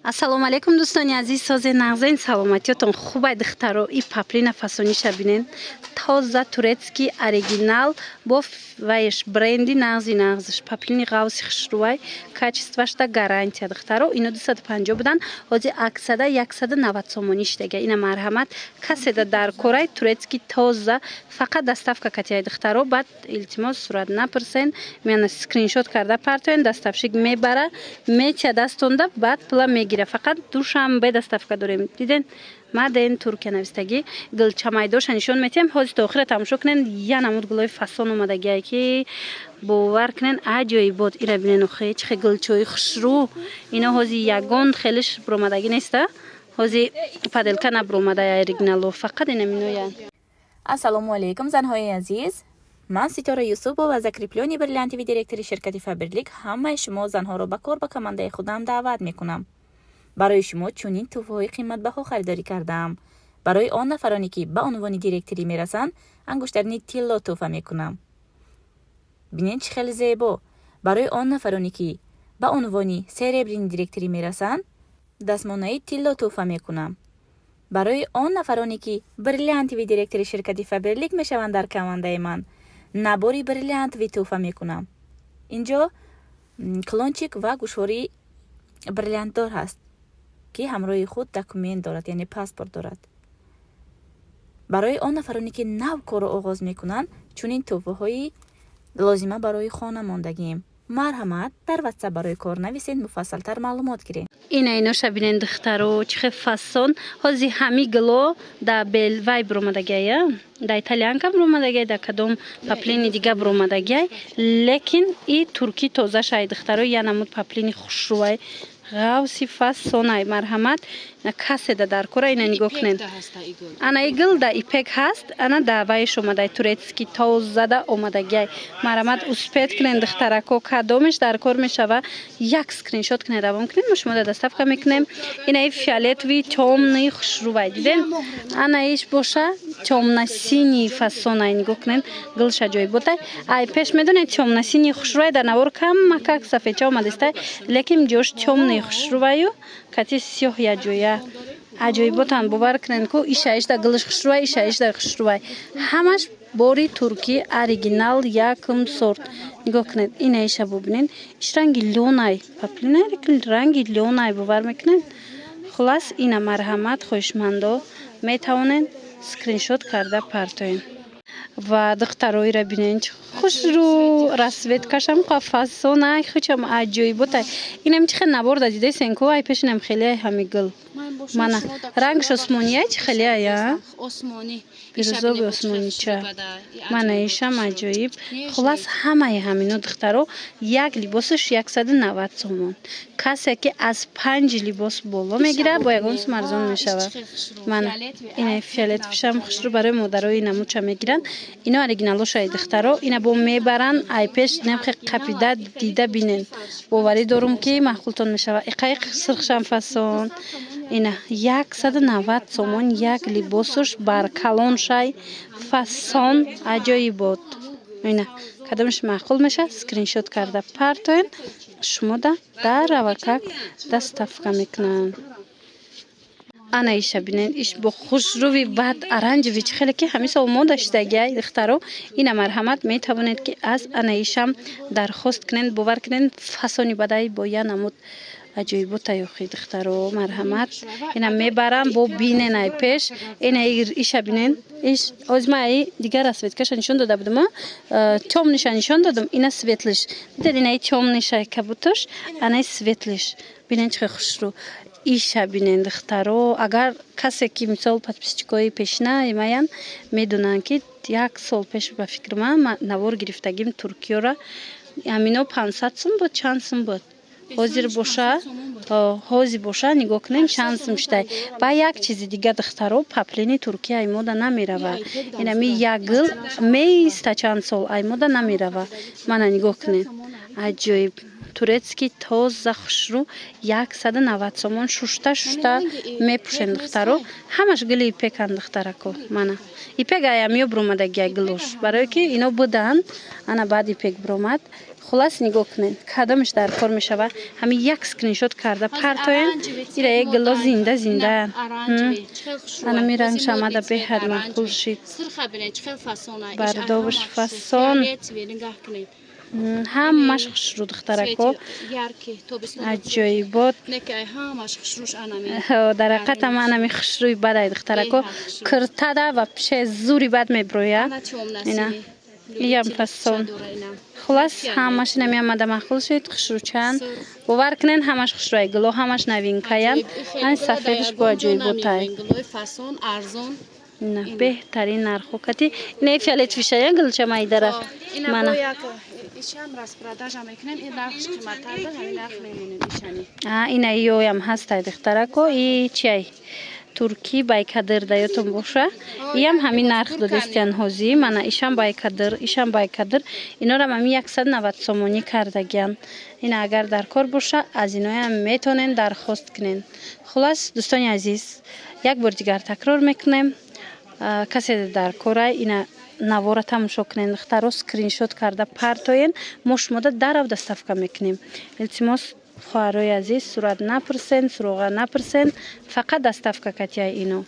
ассалому алайкум дӯстони азиз, созе нағзаин саломатиётон хубай духтаро. И паплина фасониша бинен тоза турецки оригинал бо вайш бренди нағзиш паплини ғавси хушрувай качествашда гарантия духтаро. Ино 250 будан ҳозир аксада 190 сомонӣ шидага. Ина марҳамат каседа дар корай турецки тоза фақат доставка катияй духтаро. Баъд илтимос сурат напрсен, мена скриншот карда партоен, доставщик мебара метия дастонда баъд пула мегира. Фақат душанбе доставка дорем. Диден маден Туркия навистаги гулчамайдоша нишон метиҳем. ҳозир то охира тамошо кунен. Я намуд гулои фасон омадагие ки бовар кунен аҷоибот. ира бинен охе чихе гулчои хушрӯ. Ино ҳозир ягон хелиш буромадагӣ неста. ҳозир паделка набуромадаи оригинало фақат ина миноянд. ассалому алайкум занҳои азиз, ман Ситора Юсупова, закреплёни бриллиантиви директори ширкати Фаберлик, ҳамаи шумо занҳоро ба кор ба командаи худам даъват мекунам. барои шумо чунин тӯҳфаҳои қиматбаҳо харидорӣ кардаам. барои он нафароне ки ба унвони директорӣ мерасанд, ангуштарини тилло тӯҳфа мекунам. бинен чӣ хеле зебо. барои он нафароне ки ба унвони серебрини директорӣ мерасанд, дастмонаи тилло тӯҳфа мекунам. барои он нафароне ки бриллиантиви директори ширкати Фаберлик мешаванд дар командаи ман, набори бриллиантиви тӯҳфа мекунам. инҷо клончик ва гӯшвори бриллиантдор ҳаст ки ҳамроҳи худ документ дорад, яъне паспорт дорад. барои он нафароне ки нав корро оғоз мекунанд, чунин тӯҳфаҳои лозима барои хона мондагием. марҳамат, дар ватсап барои кор нависед, муфассалтар маълумот гиред. Иноша бинен духтаро чихе фасон. ҳозир ҳами гило да белвай буромадагия, да италиянка буромадагия, да кадом паплини дига буромадагия, лекин и турки тозашай духтаро. Я намуд паплини хушрувай ғавси фасонай. марҳамат, на каседа дар кора ина нигоҳ кунен. ана игл да ипек ҳаст, ана да вайш омадай турецки тозада омадагиай. марҳамат, успед кунен духтарако кадомиш дар кор мешава. як скриншот кунен, равон кунен, мо шумо да доставка мекунем. ина и фиолетови тёмный хушрувай. диден ана иш боша тёмно-синий фасонай. нигоҳ кунен, гулша ҷойботай. ай пеш медонед тёмно-синий хушрувай дар навор камакак сафедча омадистай, лекин ҷош тёмный хушруваю кати сиёҳ я ҷоя. аҷоиботан бовар кунен ку ишаиш да гулш хушрувай, ишаиш да хушрувай. ҳамаш бори турки оригинал якум сорт. нигоҳ кунед, ина иша бубинен. иш ранги лёнай, паплинай ранги лёнай бовар мекунен. хулас ина марҳамат, хоҳишмандо метавонен скриншот карда партоен. ва духтароира бинен хушрӯ расветкашам фасонай хучам аҷоиботай. инам чихе наборда дидесен ку ай пешинам хеле ҳами гул. мана рангш осмонияй чи хеле ая пирӯзоби осмонича. мана ишам аҷоиб. хулас ҳамаи ҳамино духтаро як либосаш 190 сомон. касе ки аз 5 либос боло мегира бо ягон сум арзон мешава. мана ина фиолетовишам хушрӯ барои модарои намуча мегиранд. ино оригиналошаи духтаро. ина бо мебаранд ай пеш намхе қапида дида бинен. боварӣ дорум ки маҳқултон мешава. иқаи сирхшам фасон. ина 190 сомон як либосуш бар калоншай фасон аҷоибот. ина кадомиш маъқул меша, скриншот карда партоен, шумо да дар равакак доставка мекунанд. ана иша бинен, иш бо хушрӯви бад оранҷеви чи хеле ки ҳамиса омода шидагиай духтаро. ина марҳамат, метавонед ки аз ана ишам дархост кунен, бовар кунен фасони бадай бо я намуд аҷоиботай охи духтаро. марҳамат, ина мебарам бо бинен ай пеш. ина иша бинен, иш озмаи дигар расветкаша нишон дода будам, тёмниша нишон додам, ина светлиш. дидед ина тёмниша кабутош, ана светлиш. бинен чихе хушрӯ. иша бинен духтаро. агар касе ки мисол подписчикои пешина имаян медонанд ки 1 сол пеш ба фикр ман навор гирифтагим туркиёра. амино 500 сум буд, чанд сум буд. ҳозир боша нигоҳ кунем чанд сум шудай. ба як чизи дига духтаро, паплини туркия аймода намерава. инами як гил меиста чанд сол аймода намерава. мана нигоҳ кунем, аҷоиб. турецки тоза хушрӯ 190 сомон шушта мепӯшен духтаро. ҳамаш гули ипекан духтарако. мана ипек аямиё буромадагия гилош, барое ки ино буданд. ана баъд ипек буромад. خلاص نگاه کنین کدامش در کار میشوه همین یک اسکرین شات کرده پرتوین ایره یک گلا زنده زنده انا می رنگش آمده به حد معقول شد برداشت فسون همش خوش رو دخترکو عجایبات در حقیقت من همی خوش روی بده دخترکو کرته ده و پیش زوری بد میبرویه اینا ایم فسون خلاص همش نمی آمده معقول شد خوش رو چند باور کنین همش خوش روی گلو همش نوین کهیم این سفیدش با عجایبات های نه بهترین نرخو کتی نه فعلیت فیشه یا گل چه مایی داره منه این ایو هم هست دخترکو ای چی ترکی بایکادر دایتون باشه یم همین نرخ دادستیان هوزی من ایشان بایکادر اینا رو من 190 سومونی کردگیم این اگر در کار باشه از اینا هم میتونین درخواست کنین خلاص دوستان عزیز یک بار دیگر تکرار میکنیم کسی در کار اینا نوارا تماشا کنین دخترا اسکرین شات کرده پرتوین ما شما در دستافکا میکنیم التماس خواهرای عزیز صورت نپرسین سراغ نپرسین فقط دستافکا کتیای اینو